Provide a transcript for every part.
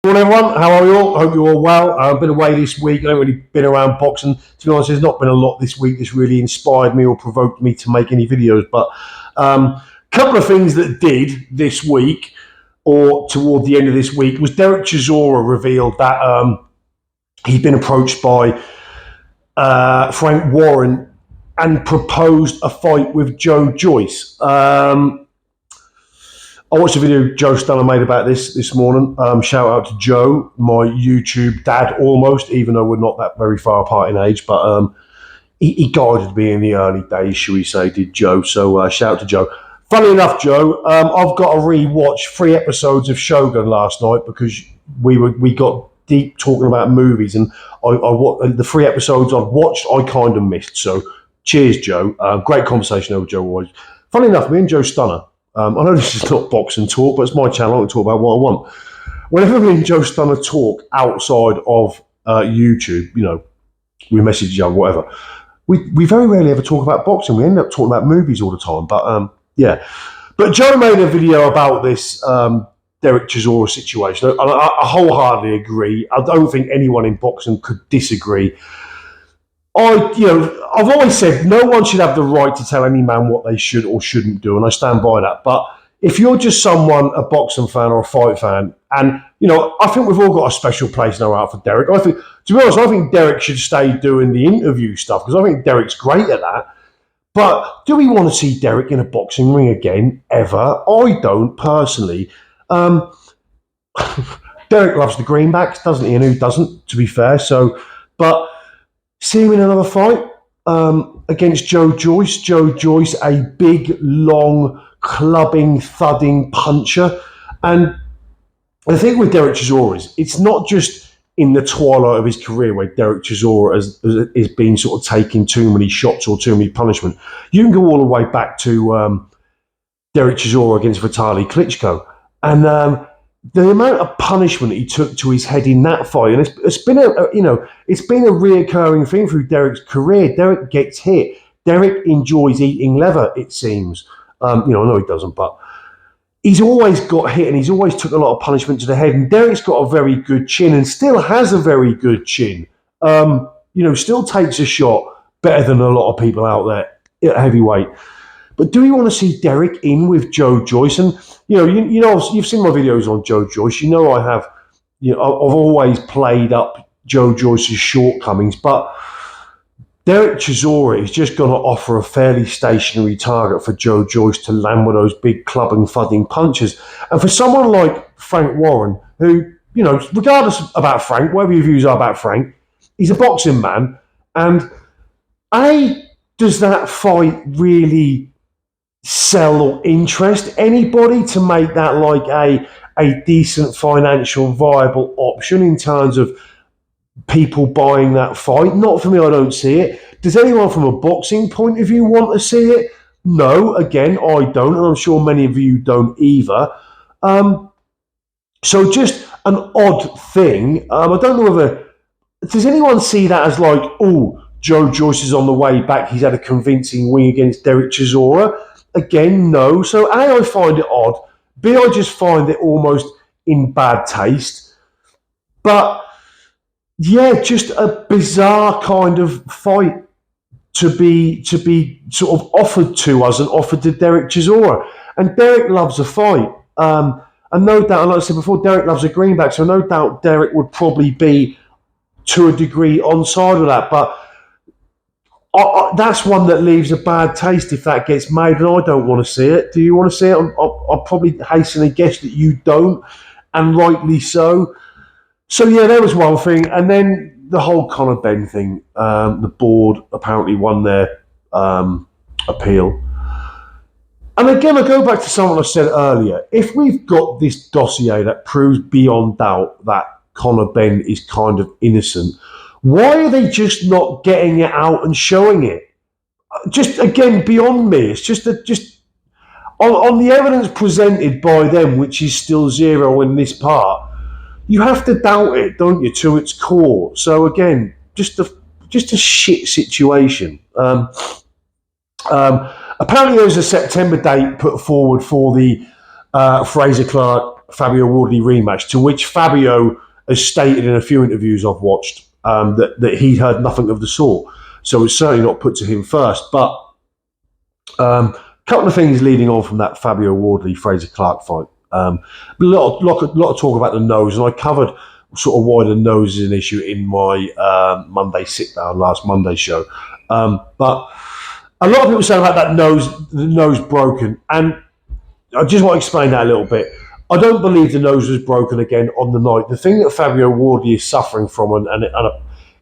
Morning everyone, how are you all? Hope you're all well. I've been away this week. I haven't really been around boxing. To be honest, there's not been a lot this week that's really inspired me or provoked me to make any videos. But a couple of things that did this week, or toward the end of this week, was Derek Chisora revealed that he'd been approached by Frank Warren and proposed a fight with Joe Joyce. I watched a video Joe Stunner made about this morning. Shout out to Joe, my YouTube dad almost, even though we're not that very far apart in age. But he guided me in the early days, shall we say, did Joe. So shout out to Joe. Funny enough, Joe, I've got to re-watch 3 episodes of Shogun last night because we got deep talking about movies. And the 3 episodes I've watched, I kind of missed. So cheers, Joe. Great conversation over Joe always. Funny enough, me and Joe Stunner, I know this is not boxing talk, but it's my channel. I can talk about what I want. Whenever me and Joe Stunner talk outside of YouTube, we message each other, whatever. We very rarely ever talk about boxing. We end up talking about movies all the time. But yeah. But Joe made a video about this Derek Chisora situation. I wholeheartedly agree. I don't think anyone in boxing could disagree. I've always said no one should have the right to tell any man what they should or shouldn't do, and I stand by that. But if you're just a boxing fan or a fight fan, and I think we've all got a special place in our heart for Derek. To be honest, I think Derek should stay doing the interview stuff because I think Derek's great at that. But do we want to see Derek in a boxing ring again, ever? I don't, personally. Derek loves the greenbacks, doesn't he? And who doesn't, to be fair. But see him in another fight against Joe Joyce. Joe Joyce, a big, long, clubbing, thudding puncher. And the thing with Derek Chisora is it's not just in the twilight of his career where Derek Chisora has been sort of taking too many shots or too many punishment. You can go all the way back to Derek Chisora against Vitaly Klitschko. And the amount of punishment he took to his head in that fight, and it's been a reoccurring thing through Derek's career. Derek gets hit. Derek enjoys eating leather, it seems. I know he doesn't, but he's always got hit and he's always took a lot of punishment to the head. And Derek's got a very good chin and still has a very good chin. Still takes a shot better than a lot of people out there at heavyweight. But do we want to see Derek in with Joe Joyce? And you've seen my videos on Joe Joyce. I have. I've always played up Joe Joyce's shortcomings, but Derek Chisora is just going to offer a fairly stationary target for Joe Joyce to land with those big clubbing, thudding punches. And for someone like Frank Warren, who regardless about Frank, whatever your views are about Frank, he's a boxing man, and does that fight really sell or interest anybody to make that like a decent financial viable option in terms of people buying that fight? Not for me, I don't see it. Does anyone from a boxing point of view want to see it? No, again, I don't, and I'm sure many of you don't either. So just an odd thing. I don't know whether, does anyone see that as like, oh, Joe Joyce is on the way back, he's had a convincing win against Derek Chisora? Again, no. So A, I find it odd. B, I just find it almost in bad taste. But yeah, just a bizarre kind of fight to be sort of offered to us and offered to Derek Chisora. And Derek loves a fight. And no doubt, like I said before, Derek loves a greenback. So no doubt Derek would probably be to a degree on side with that. But that's one that leaves a bad taste if that gets made, and I don't want to see it. Do you want to see it? I'll probably hasten to guess that you don't, and rightly so. So yeah, there was one thing, and then the whole Conor Benn thing. The board apparently won their appeal, and again, I go back to something I said earlier. If we've got this dossier that proves beyond doubt that Conor Benn is kind of innocent, why are they just not getting it out and showing it? Just again, beyond me. It's just on the evidence presented by them, which is still zero in this part. You have to doubt it, don't you, to its core? So again, just a shit situation. Apparently, there was a September date put forward for the Fraser Clarke Fabio Wardley rematch, to which Fabio has stated in a few interviews I've watched that he'd heard nothing of the sort. So it's certainly not put to him first. But a couple of things leading on from that Fabio Wardley Fraser Clarke fight. A lot of talk about the nose, and I covered sort of why the nose is an issue in my Monday sit down last Monday show. But a lot of people say about that the nose broken, and I just want to explain that a little bit. I don't believe the nose was broken again on the night. The thing that Fabio Wardley is suffering from, and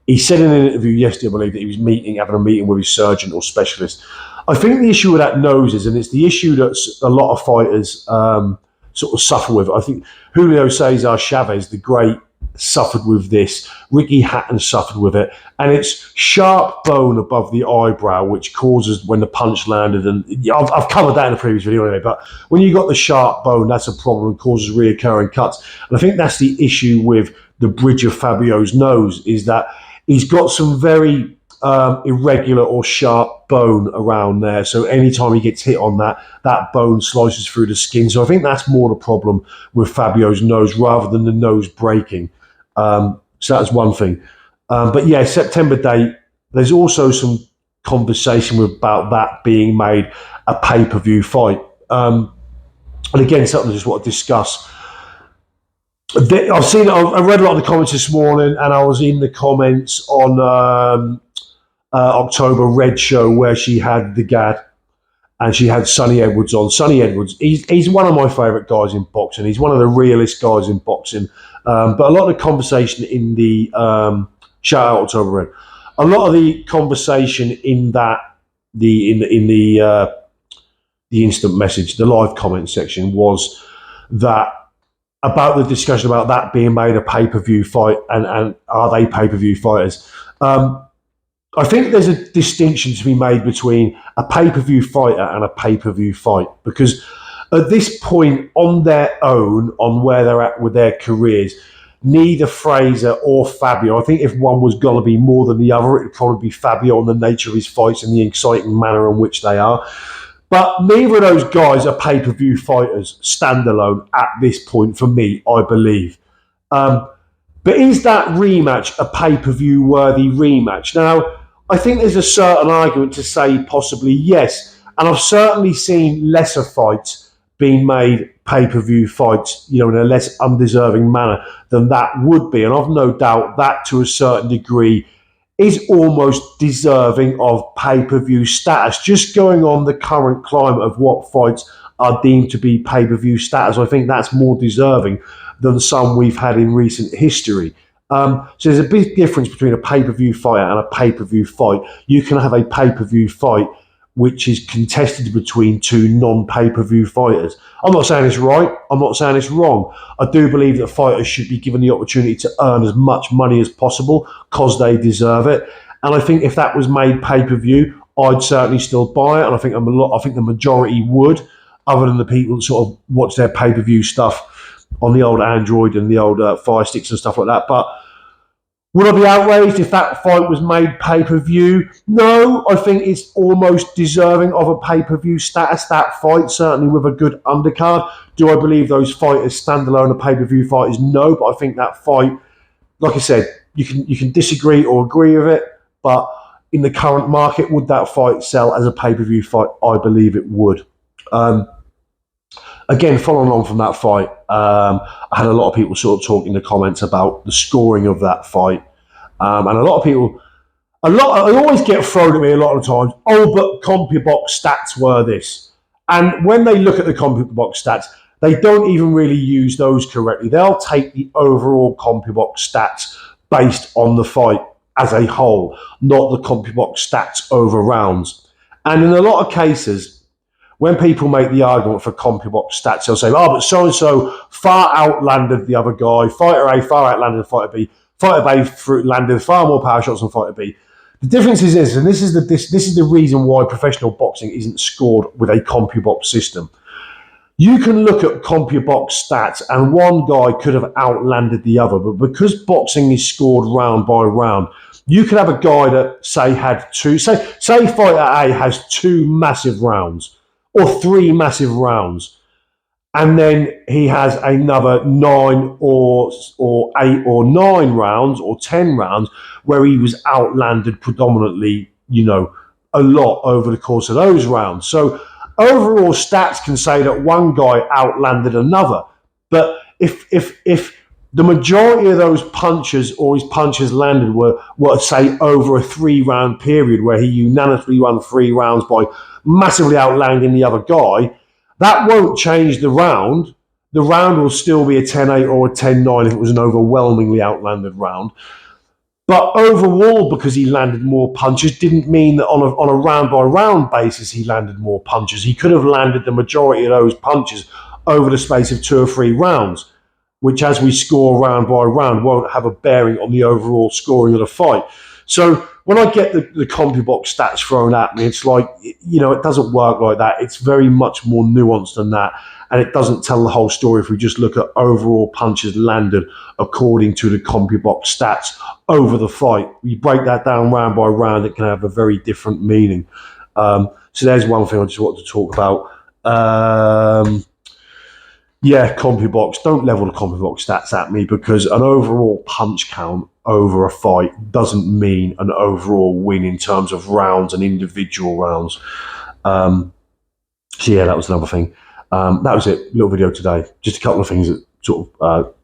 he said in an interview yesterday, I believe, that he was having a meeting with his surgeon or specialist. I think the issue with that nose is, and it's the issue that a lot of fighters sort of suffer with. I think Julio Cesar Chavez, the great, suffered with this. Ricky Hatton suffered with it, and it's sharp bone above the eyebrow, which causes when the punch landed. And I've covered that in a previous video anyway. But when you got the sharp bone, that's a problem and causes reoccurring cuts. And I think that's the issue with the bridge of Fabio's nose, is that he's got some very irregular or sharp bone around there. So anytime he gets hit on that, that bone slices through the skin. So I think that's more the problem with Fabio's nose rather than the nose breaking. So that's one thing. But yeah, September date, there's also some conversation about that being made a pay-per-view fight. And again, something I just want to discuss. I read a lot of the comments this morning, and I was in the comments on October Red show where she had the Gad and she had Sonny Edwards on. Sonny Edwards, he's one of my favourite guys in boxing. He's one of the realest guys in boxing. But a lot of the conversation in the shout out October Red, a lot of the conversation in that the instant message, the live comment section, was that about the discussion about that being made a pay-per-view fight and are they pay-per-view fighters. I think there's a distinction to be made between a pay-per-view fighter and a pay-per-view fight, because at this point on their own, on where they're at with their careers, neither Fraser or Fabio, I think if one was going to be more than the other, it would probably be Fabio on the nature of his fights and the exciting manner in which they are. But neither of those guys are pay-per-view fighters standalone at this point for me, I believe. But is that rematch a pay-per-view worthy rematch? Now, I think there's a certain argument to say possibly yes. And I've certainly seen lesser fights being made pay-per-view fights, in a less undeserving manner than that would be. And I've no doubt that to a certain degree is almost deserving of pay-per-view status. Just going on the current climate of what fights are deemed to be pay-per-view status, I think that's more deserving than some we've had in recent history. So there's a big difference between a pay-per-view fighter and a pay-per-view fight. You can have a pay-per-view fight which is contested between two non-pay-per-view fighters. I'm not saying it's right. I'm not saying it's wrong. I do believe that fighters should be given the opportunity to earn as much money as possible because they deserve it. And I think if that was made pay-per-view, I'd certainly still buy it. And I think the majority would, other than the people that sort of watch their pay-per-view stuff on the old Android and the old Fire Sticks and stuff like that. But would I be outraged if that fight was made pay-per-view? No, I think it's almost deserving of a pay-per-view status, that fight, certainly with a good undercard. Do I believe those fighters standalone are pay-per-view fighters? No, but I think that fight, like I said, you can disagree or agree with it, but in the current market, would that fight sell as a pay-per-view fight? I believe it would. Again, following on from that fight, I had a lot of people sort of talk in the comments about the scoring of that fight. And a lot of people, I always get thrown at me a lot of times, oh, but compubox stats were this. And when they look at the compubox stats, they don't even really use those correctly. They'll take the overall compubox stats based on the fight as a whole, not the compubox stats over rounds. And in a lot of cases, when people make the argument for CompuBox stats, they'll say, oh, but so-and-so far outlanded the other guy. Fighter A far outlanded Fighter B. Fighter B landed far more power shots than Fighter B. The difference is this, and this is the reason why professional boxing isn't scored with a CompuBox system. You can look at CompuBox stats, and one guy could have outlanded the other, but because boxing is scored round by round, you could have a guy that, say Fighter A has 2 massive rounds, or 3 massive rounds. and then he has another 9 or 8 or 9 rounds or 10 rounds where he was outlanded predominantly, a lot over the course of those rounds. So overall stats can say that one guy outlanded another, but if the majority of those punches or his punches landed were say over a 3 round period where he unanimously won 3 rounds by massively outlanding the other guy, that won't change the round. The round will still be a 10-8 or a 10-9 if it was an overwhelmingly outlanded round. But overall, because he landed more punches, didn't mean that on a round-by-round basis he landed more punches. He could have landed the majority of those punches over the space of 2 or 3 rounds, which, as we score round by round, won't have a bearing on the overall scoring of the fight. So when I get the CompuBox stats thrown at me, it's like, it doesn't work like that. It's very much more nuanced than that. And it doesn't tell the whole story if we just look at overall punches landed according to the CompuBox stats over the fight. You break that down round by round, it can have a very different meaning. So there's one thing I just wanted to talk about. CompuBox. Don't level the CompuBox stats at me, because an overall punch count over a fight doesn't mean an overall win in terms of rounds and individual rounds. That was another thing. That was it. Little video today. Just a couple of things that sort of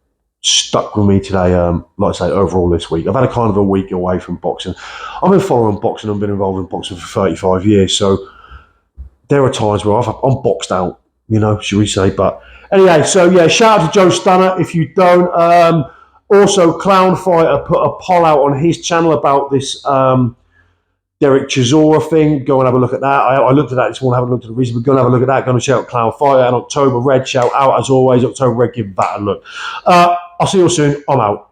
stuck with me today. Like I say, overall this week, I've had a kind of a week away from boxing. I've been following boxing. I've been involved in boxing for 35 years. So there are times where I'm boxed out, should we say. But anyway, so shout out to Joe Stunner if you don't. Also, Clown Fighter put a poll out on his channel about this Derek Chisora thing. Go and have a look at that. I looked at that this morning, haven't looked at the reason, but go and have a look at that. Go and shout out Clown Fighter. And October Red, shout out as always. October Red, give that a look. I'll see you all soon. I'm out.